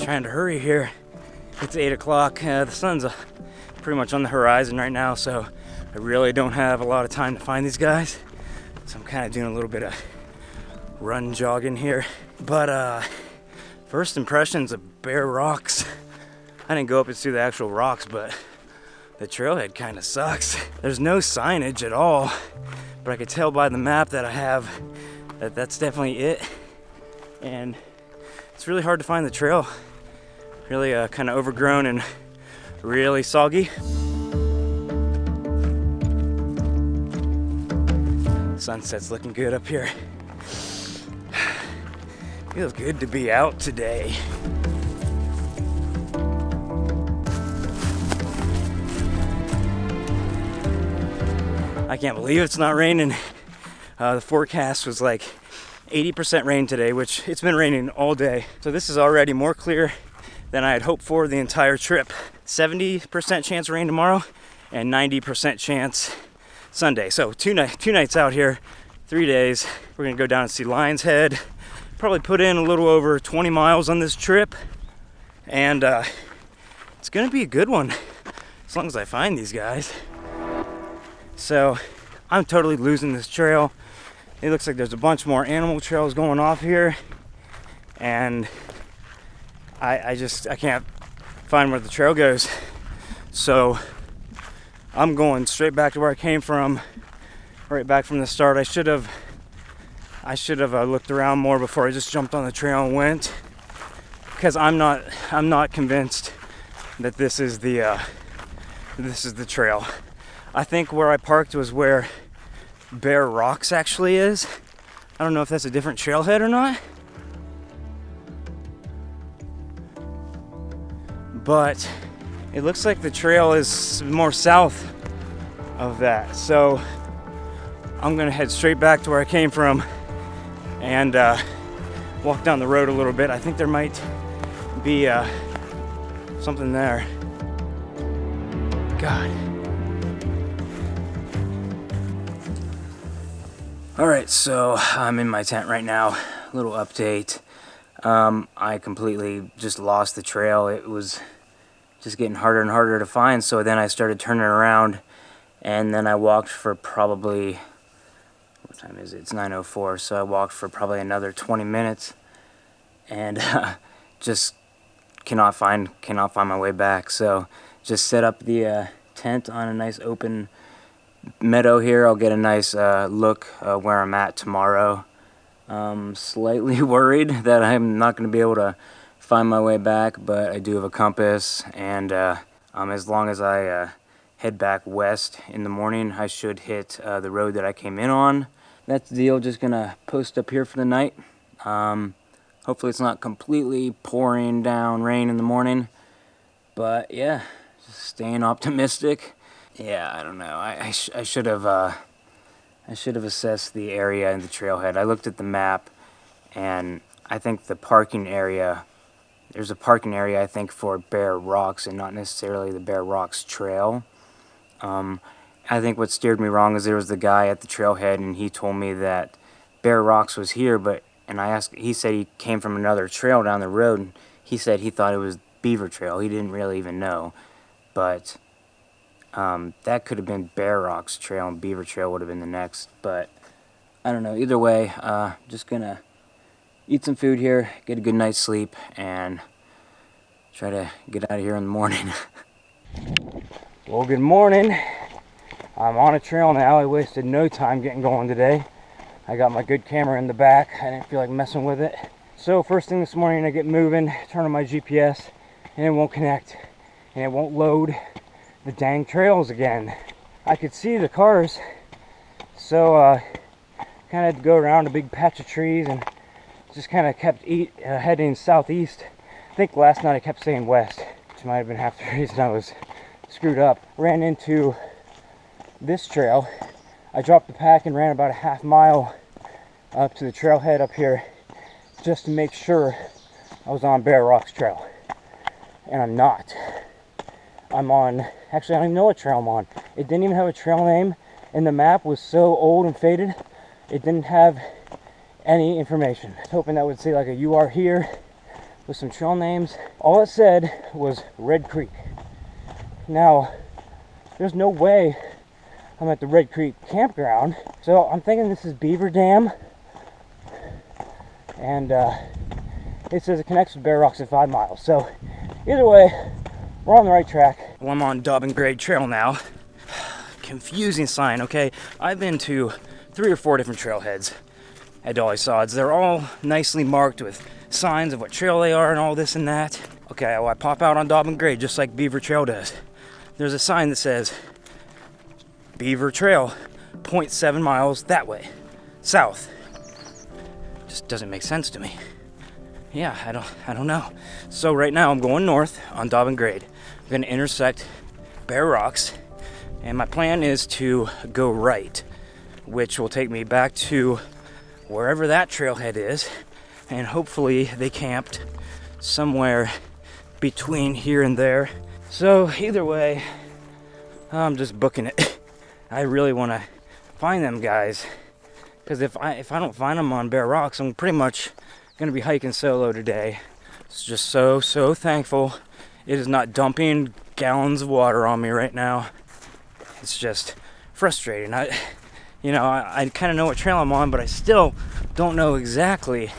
trying to hurry here. It's 8 o'clock. The sun's pretty much on the horizon right now, so I really don't have a lot of time to find these guys. So I'm kind of doing a little bit of run jogging here. But first impressions of bare rocks. I didn't go up and see the actual rocks, but the trailhead kind of sucks. There's no signage at all, but I could tell by the map that I have that that's definitely it. And it's really hard to find the trail. Really kind of overgrown and really soggy. Sunset's looking good up here. Feels good to be out today. I can't believe it's not raining. The forecast was like 80% rain today, which it's been raining all day. So this is already more clear than I had hoped for the entire trip. 70% chance of rain tomorrow and 90% chance Sunday. So two nights out here, 3 days. We're gonna go down and see Lion's Head. Probably put in a little over 20 miles on this trip. And it's gonna be a good one, as long as I find these guys. So I'm totally losing this trail. It looks like there's a bunch more animal trails going off here. And I can't find where the trail goes. So I'm going straight back to where I came from, right back from the start. I should have looked around more before I just jumped on the trail and went, because I'm not convinced that this is the trail. I think where I parked was where Bare Rocks actually is. I don't know if that's a different trailhead or not, but it looks like the trail is more south of that. So I'm gonna head straight back to where I came from and walk down the road a little bit. I think there might be something there. God. All right, so I'm in my tent right now. A little update. I completely just lost the trail. It was just getting harder and harder to find. So then I started turning around, and then I walked for probably, what time is it? It's 9:04. So I walked for probably another 20 minutes, and just cannot find my way back. So just set up the tent on a nice open meadow here. I'll get a nice look where I'm at tomorrow. Slightly worried that I'm not going to be able to find my way back, but I do have a compass, and as long as I head back west in the morning, I should hit the road that I came in on. That's the deal. Just gonna post up here for the night. Hopefully it's not completely pouring down rain in the morning, but yeah, just staying optimistic. Yeah, I don't know. I should have assessed the area and the trailhead. I looked at the map, and I think the parking area, there's a parking area I think for Bare Rocks and not necessarily the Bare Rocks trail. I think what steered me wrong is there was the guy at the trailhead, and he told me that Bare Rocks was here, and I asked, he said he came from another trail down the road, and he said he thought it was Beaver Trail. He didn't really even know, but that could have been Bare Rocks Trail, and Beaver Trail would have been the next. But I don't know. Either way, just gonna eat some food here, get a good night's sleep, and try to get out of here in the morning. Well, good morning. I'm on a trail now. I wasted no time getting going today. I got my good camera in the back. I didn't feel like messing with it. So first thing this morning, I get moving, turn on my GPS, and it won't connect, and it won't load the dang trails again. I could see the cars, so kind of had to go around a big patch of trees and just kind of kept heading southeast. I think last night I kept saying west, which might have been half the reason I was screwed up. Ran into this trail. I dropped the pack and ran about a half mile up to the trailhead up here just to make sure I was on Bare Rocks Trail, and I'm not. I'm on, actually I don't even know what trail I'm on. It didn't even have a trail name, and the map was so old and faded, it didn't have any information. I was hoping that would say like a "you are here," with some trail names. All it said was Red Creek. Now, there's no way I'm at the Red Creek campground, so I'm thinking this is Beaver Dam, and it says it connects with Bear Rocks at 5 miles. So either way, we're on the right track. Well, I'm on Dobbin Grade Trail now. Confusing sign, okay? I've been to 3 or 4 different trailheads at Dolly Sods. They're all nicely marked with signs of what trail they are and all this and that. Okay, well, I pop out on Dobbin Grade just like Beaver Trail does. There's a sign that says Beaver Trail, 0.7 miles that way, south. Just doesn't make sense to me. Yeah, I don't know. So right now I'm going north on Dobbin Grade. I'm gonna intersect Bear Rocks, and my plan is to go right, which will take me back to wherever that trailhead is, and hopefully they camped somewhere between here and there. So either way, I'm just booking it. I really want to find them guys, because if I don't find them on Bear Rocks, I'm pretty much gonna be hiking solo today. It's just so thankful it is not dumping gallons of water on me right now. It's just frustrating. I kind of know what trail I'm on, but I still don't know exactly,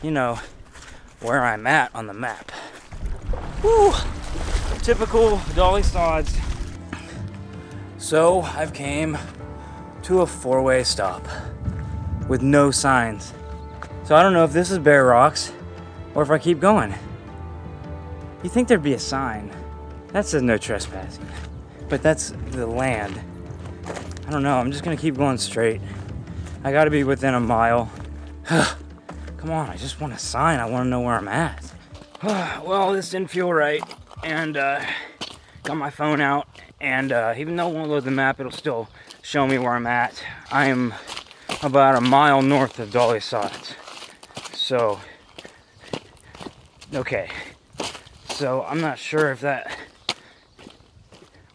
where I'm at on the map. Woo! Typical Dolly Sods. So I've came to a 4-way stop with no signs. So I don't know if this is Bear Rocks or if I keep going. You think there'd be a sign that says no trespassing, but that's the land. I don't know, I'm just gonna keep going straight. I gotta be within a mile. Come on, I just want a sign. I wanna know where I'm at. Well, this didn't feel right, and got my phone out, and even though it won't load the map, it'll still show me where I'm at. I am about a mile north of Dolly Sods. So, okay. So I'm not sure if that,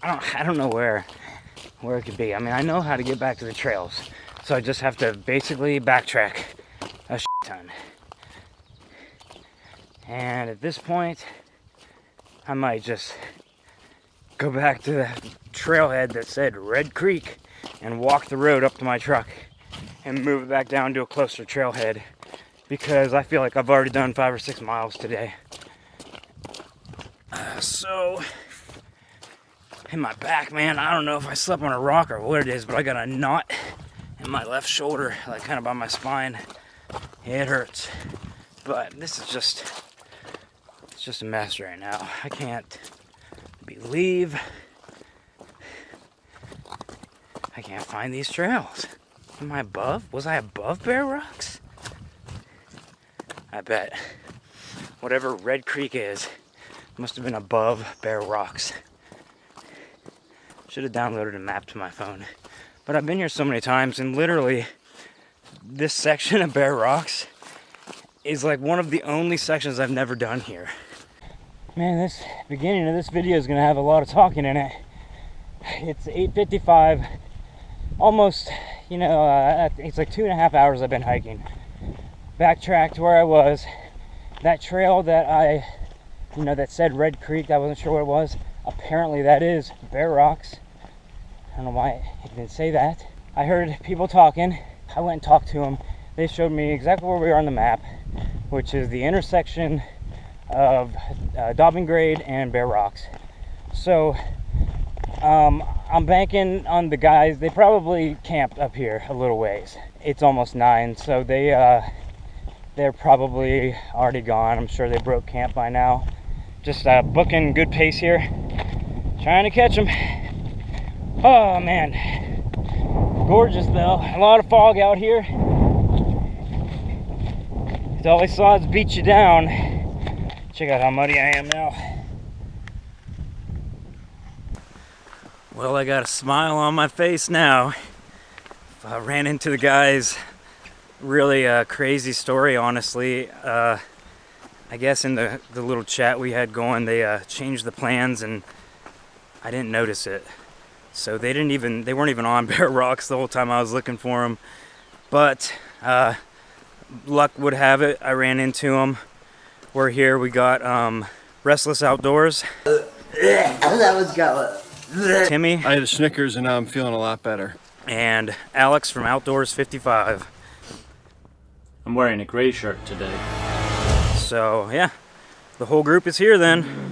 I don't know where it could be. I mean, I know how to get back to the trails, so I just have to basically backtrack a shit ton. And at this point, I might just go back to the trailhead that said Red Creek and walk the road up to my truck and move it back down to a closer trailhead, because I feel like I've already done 5 or 6 miles today. So, in my back, man, I don't know if I slept on a rock or what it is, but I got a knot in my left shoulder, like kind of by my spine. It hurts. But this is it's just a mess right now. I can't believe I can't find these trails. Am I above? Was I above Bear Rocks? I bet. Whatever Red Creek is, must have been above Bear Rocks. Should have downloaded a map to my phone. But I've been here so many times, and literally, this section of Bear Rocks is like one of the only sections I've never done here. Man, this beginning of this video is gonna have a lot of talking in it. It's 8:55, almost, it's like 2.5 hours I've been hiking. Backtracked where I was. That trail that that said Red Creek, I wasn't sure what it was. Apparently that is Bear Rocks. I don't know why it didn't say that. I heard people talking. I went and talked to them. They showed me exactly where we are on the map, which is the intersection of Dobbin Grade and Bear Rocks. So I'm banking on the guys. They probably camped up here a little ways. It's almost 9, so they're probably already gone. I'm sure they broke camp by now. Just booking good pace here, trying to catch them. Oh man, gorgeous though. A lot of fog out here. Dolly Sods beat you down. Check out how muddy I am now. Well, I got a smile on my face now. I ran into the guys. Really a crazy story, honestly. I guess in the little chat we had going, they changed the plans and I didn't notice it. So they weren't even on Bear Rocks the whole time I was looking for them. But luck would have it, I ran into them We're here. We got Restless Outdoors. That was got Timmy. I had a Snickers and now I'm feeling a lot better. And Alex from Outdoors 55. I'm wearing a gray shirt today. So yeah, the whole group is here then.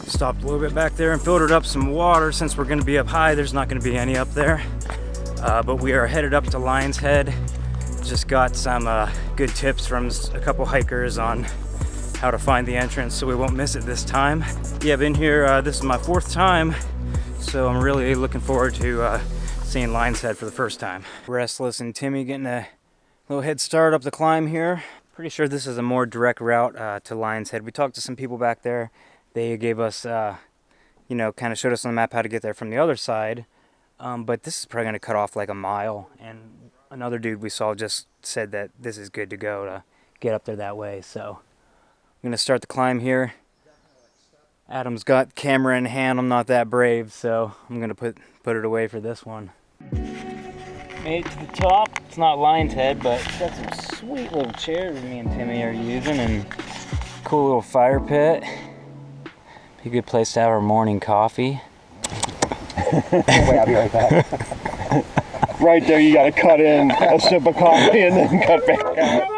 Stopped a little bit back there and filtered up some water. Since we're going to be up high, there's not going to be any up there. But we are headed up to Lion's Head. Just got some good tips from a couple hikers on how to find the entrance so we won't miss it this time. Yeah, I've been here, this is my 4th time, so I'm really looking forward to seeing Lion's Head for the first time. Restless and Timmy getting a little head start up the climb here. Pretty sure this is a more direct route to Lion's Head. We talked to some people back there. They gave us, you know, kind of showed us on the map how to get there from the other side. But this is probably going to cut off like a mile. And another dude we saw just said that this is good to go to get up there that way. So I'm going to start the climb here. Adam's got camera in hand. I'm not that brave, so I'm going to put it away for this one. Made it to the top. It's not Lion's Head, but it's got some sweet little chairs me and Timmy are using, and cool little fire pit. Be a good place to have our morning coffee. Wait, I'll be right back. Right there, you gotta cut in a sip of coffee and then cut back out.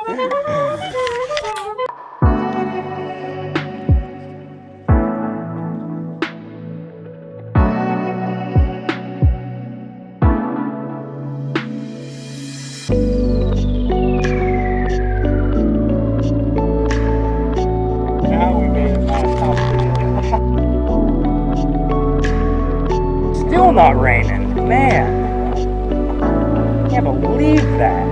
Still not raining, man. Can't believe that.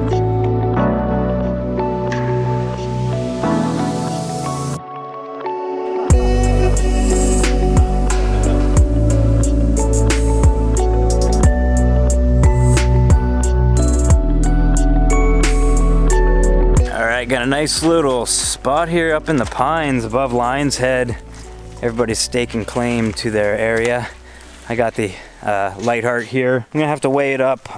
All right, got a nice little spot here up in the pines above Lion's Head. Everybody's staking claim to their area. I got the light heart here. I'm gonna have to weigh it up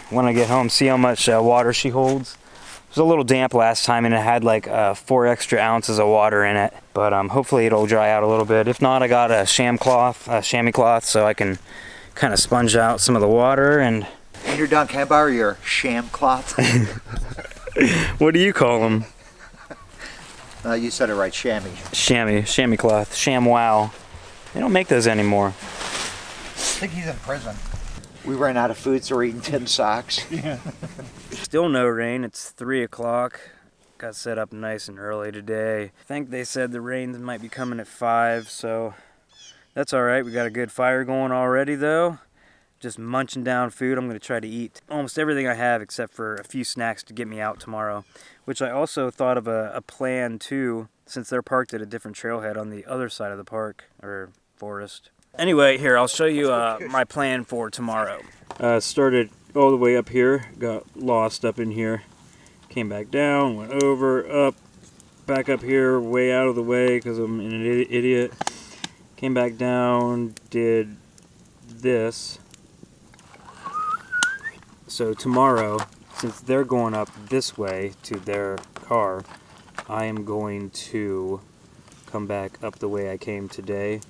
when I get home, see how much water she holds. It was a little damp last time and it had like 4 extra ounces of water in it, but hopefully it'll dry out a little bit. If not, I got a chamois cloth, so I can kind of sponge out some of the water. And When you're done, can I borrow your sham cloth? what do you call them? You said it right, chamois. Chamois cloth, ShamWow. They don't make those anymore. I think he's in prison. We ran out of food, so we're eating tin socks. Yeah. Still no rain. It's 3 o'clock. Got set up nice and early today. I think they said the rain might be coming at 5, so that's all right. We got a good fire going already, though. Just munching down food. I'm going to try to eat almost everything I have except for a few snacks to get me out tomorrow, which I also thought of a plan, too, since they're parked at a different trailhead on the other side of the park, or forest. Anyway, here, I'll show you my plan for tomorrow. Started all the way up here, got lost up in here, came back down, went over, up, back up here, way out of the way because I'm an idiot. Came back down, did this. So tomorrow, since they're going up this way to their car, I am going to come back up the way I came today,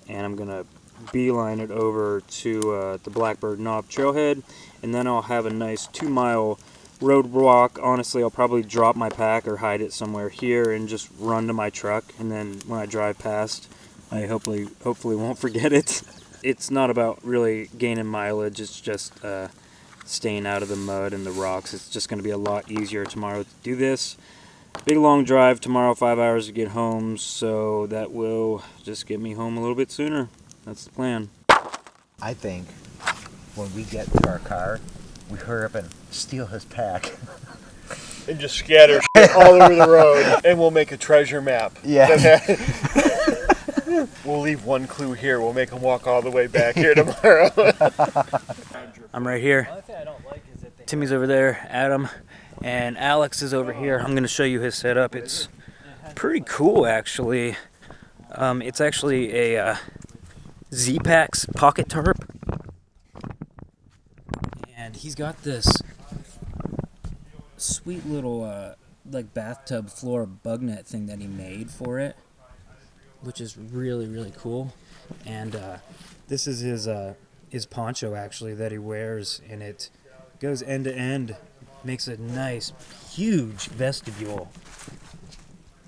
and I'm gonna beeline it over to the Blackbird Knob trailhead, and then I'll have a nice 2-mile road walk. Honestly, I'll probably drop my pack or hide it somewhere here and just run to my truck, and then when I drive past, I hopefully won't forget it. It's not about really gaining mileage, it's just staying out of the mud and the rocks. It's just going to be a lot easier tomorrow to do this. Big long drive tomorrow, 5 hours to get home, so that will just get me home a little bit sooner. That's the plan. I think when we get to our car, we hurry up and steal his pack. And just scatter shit all over the road. And we'll make a treasure map. Yeah. We'll leave one clue here. We'll make him walk all the way back here tomorrow. I'm right here. Timmy's over there, Adam, and Alex is over here. I'm going to show you his setup. It's pretty cool, actually. It's actually a Z-Packs pocket tarp. And he's got this sweet little like bathtub floor bug net thing that he made for it, which is really, really cool. And this is his poncho, actually, that he wears, and it goes end to end, makes a nice, huge vestibule.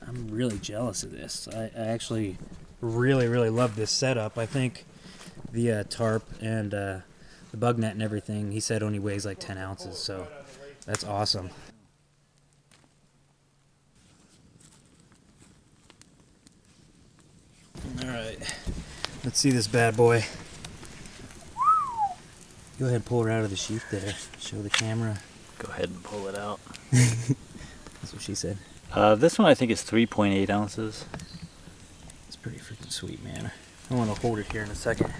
I'm really jealous of this. I actually really, really love this setup. I think the tarp and the bug net and everything, he said only weighs like 10 ounces, so that's awesome. Alright, let's see this bad boy. Go ahead and pull her out of the sheath there. Show the camera. Go ahead and pull it out. That's what she said. This one I think is 3.8 ounces. It's pretty freaking sweet, man. I want to hold it here in a second.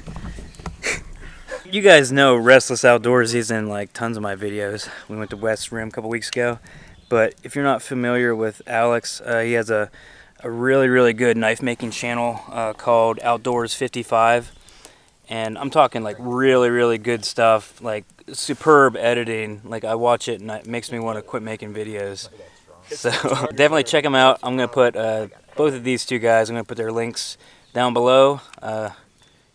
You guys know Restless Outdoors. He's in like tons of my videos. We went to West Rim a couple weeks ago. But if you're not familiar with Alex, he has a really, really good knife making channel called Outdoors 55. And I'm talking like really, really good stuff, like superb editing. Like I watch it and it makes me want to quit making videos. So definitely check them out. I'm going to put both of these two guys, I'm going to put their links down below.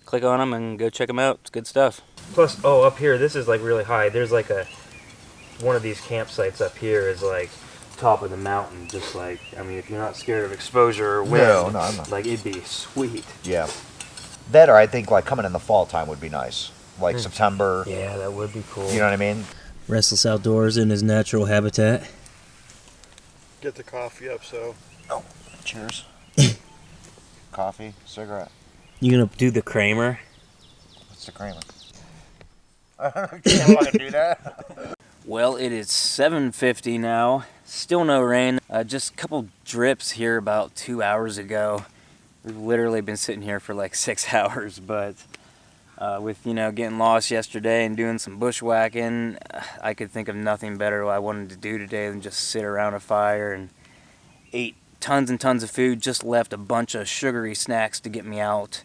Click on them and go check them out. It's good stuff. Plus, oh, up here, this is like really high. There's like one of these campsites up here is like top of the mountain. Just like, I mean, if you're not scared of exposure or wind, No, I'm not. like it'd be sweet. Yeah. That, or I think like coming in the fall time would be nice. Like September. Yeah, that would be cool. You know what I mean? Restless Outdoors in his natural habitat. Get the coffee up, so. Oh, cheers. Coffee, cigarette. You gonna do the Kramer? What's the Kramer? I can't want to do that. Well, it is 7:50 now. Still no rain. Just a couple drips here about 2 hours ago. We've literally been sitting here for like 6 hours, but with, you know, getting lost yesterday and doing some bushwhacking, I could think of nothing better I wanted to do today than just sit around a fire and ate tons and tons of food. Just left a bunch of sugary snacks to get me out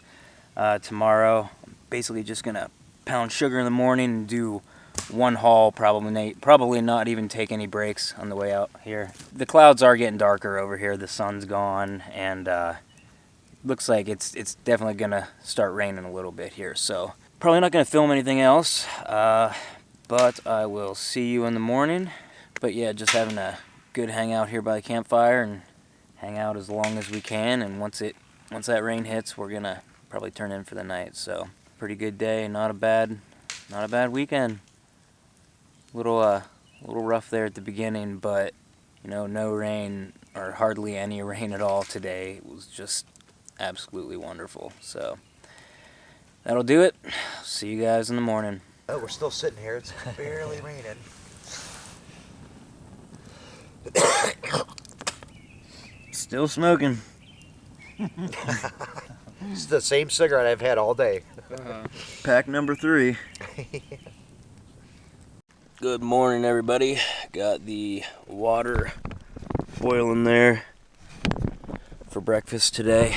tomorrow. I'm basically just gonna pound sugar in the morning and do one haul, probably not even take any breaks on the way out here. The clouds are getting darker over here. The sun's gone, and looks like it's definitely gonna start raining a little bit here, so probably not gonna film anything else, but I will see you in the morning. But yeah, just having a good hangout here by the campfire and hang out as long as we can, and once that rain hits, we're gonna probably turn in for the night. So pretty good day, not a bad weekend. Little rough there at the beginning, but you know, no rain or hardly any rain at all today. It was just absolutely wonderful. So that'll do it. See you guys in the morning. Oh, we're still sitting here. It's barely raining. Still smoking. It's the same cigarette I've had all day. Pack number 3. Good morning, everybody. Got the water boiling there for breakfast today.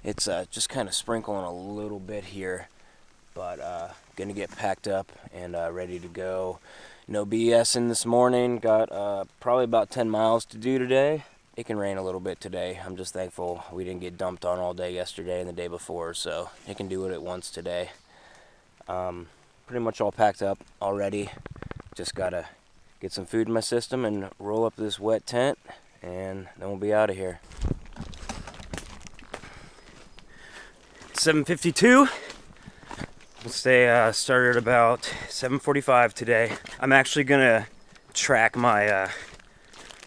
It's just kind of sprinkling a little bit here, but gonna get packed up and ready to go. No BSing this morning. Got probably about 10 miles to do today. It can rain a little bit today. I'm just thankful we didn't get dumped on all day yesterday and the day before, so it can do what it wants today. Pretty much all packed up already. Just gotta get some food in my system and roll up this wet tent, and then we'll be out of here. 7:52. We'll stay started about 7:45 today. I'm actually gonna track my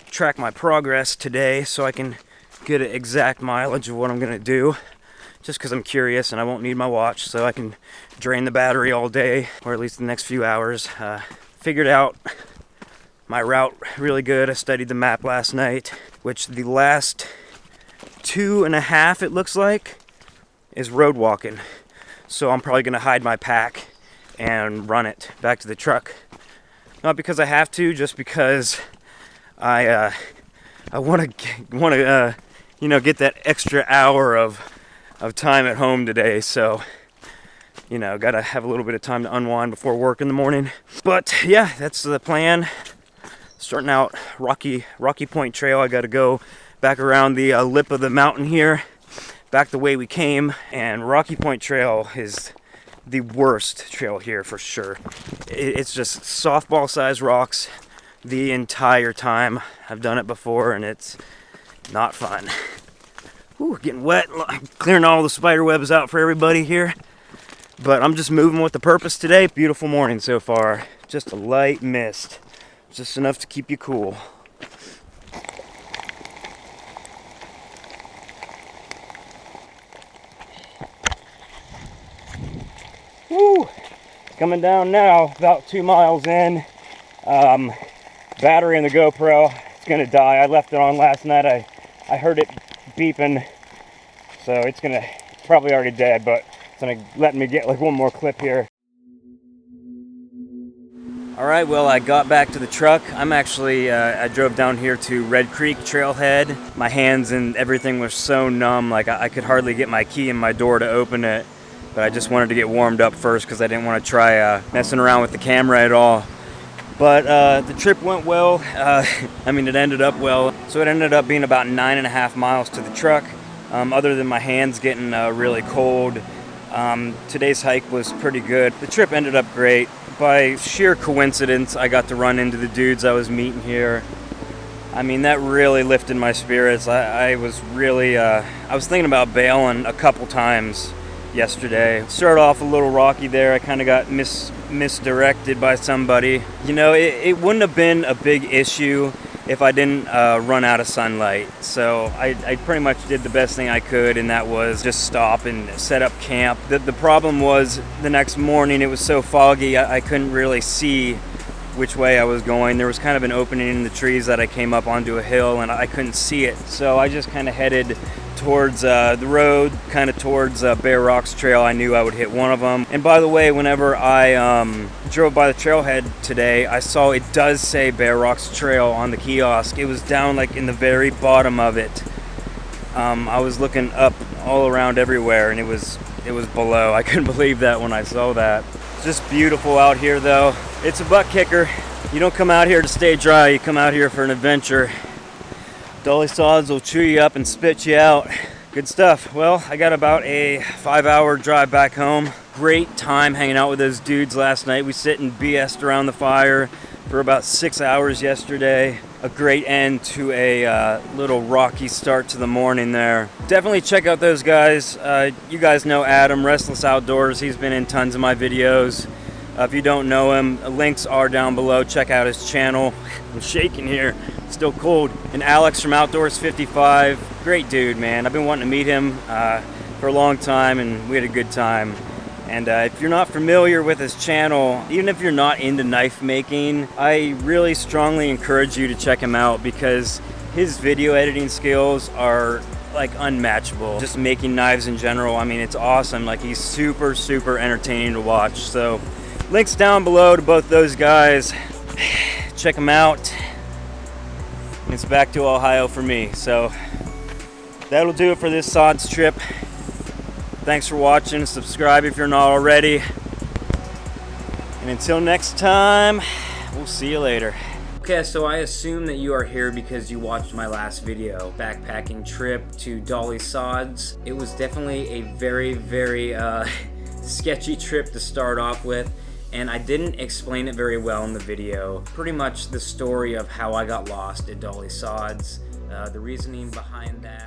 track my progress today so I can get an exact mileage of what I'm gonna do, just because I'm curious and I won't need my watch, so I can drain the battery all day, or at least the next few hours. Figured out my route really good. I studied the map last night, which the last 2.5, it looks like, is road walking. So I'm probably gonna hide my pack and run it back to the truck. Not because I have to, just because I want to you know, get that extra hour of time at home today. So, you know, gotta have a little bit of time to unwind before work in the morning. But yeah, that's the plan. Starting out Rocky Point Trail. I gotta go back around the lip of the mountain here, back the way we came. And Rocky Point Trail is the worst trail here for sure. It's just softball-sized rocks the entire time. I've done it before and it's not fun. Ooh, getting wet, clearing all the spider webs out for everybody here. But I'm just moving with the purpose today. Beautiful morning so far. Just a light mist. Just enough to keep you cool. Woo! Coming down now, about 2 miles in. Battery in the GoPro, it's gonna die. I left it on last night. I heard it beeping, so it's probably already dead, but it's gonna let me get like one more clip here. All right, well, I got back to the truck. I'm actually, I drove down here to Red Creek Trailhead. My hands and everything was so numb, like I could hardly get my key in my door to open it. But I just wanted to get warmed up first because I didn't want to try messing around with the camera at all. But the trip went well. I mean, it ended up well. So it ended up being about 9.5 miles to the truck. Other than my hands getting really cold, today's hike was pretty good. The trip ended up great. By sheer coincidence, I got to run into the dudes I was meeting here. I mean, that really lifted my spirits. I was really, I was thinking about bailing a couple times yesterday. Started off a little rocky there. I kind of got misdirected by somebody. You know, it wouldn't have been a big issue if I didn't run out of sunlight. So I pretty much did the best thing I could, and that was just stop and set up camp. The problem was the next morning it was so foggy I couldn't really see which way I was going. There was kind of an opening in the trees that I came up onto a hill and I couldn't see it. So I just kind of headed towards the road, kind of towards Bear Rocks Trail. I knew I would hit one of them. And by the way, whenever I drove by the trailhead today, I saw it does say Bear Rocks Trail on the kiosk. It was down like in the very bottom of it. I was looking up all around everywhere and it was below. I couldn't believe that when I saw that. It's just beautiful out here though. It's a butt kicker. You don't come out here to stay dry, you come out here for an adventure. Dolly Sods will chew you up and spit you out. Good stuff. Well, I got about a 5-hour drive back home. Great time hanging out with those dudes last night. We sit and BS'd around the fire for about 6 hours yesterday. A great end to a little rocky start to the morning there. Definitely check out those guys. You guys know Adam, Restless Outdoors. He's been in tons of my videos. If you don't know him, links are down below. Check out his channel. I'm shaking here, still cold. And Alex from Outdoors 55, great dude, man. I've been wanting to meet him for a long time, and we had a good time. And if you're not familiar with his channel, even if you're not into knife making, I really strongly encourage you to check him out because his video editing skills are like unmatchable. Just making knives in general, I mean, it's awesome. Like, he's super, super entertaining to watch. So links down below to both those guys. Check them out. And it's back to Ohio for me. So that'll do it for this Sods trip. Thanks for watching. Subscribe if you're not already. And until next time, we'll see you later. Okay, so I assume that you are here because you watched my last video, backpacking trip to Dolly Sods. It was definitely a very, very sketchy trip to start off with, and I didn't explain it very well in the video. Pretty much the story of how I got lost at Dolly Sods, the reasoning behind that.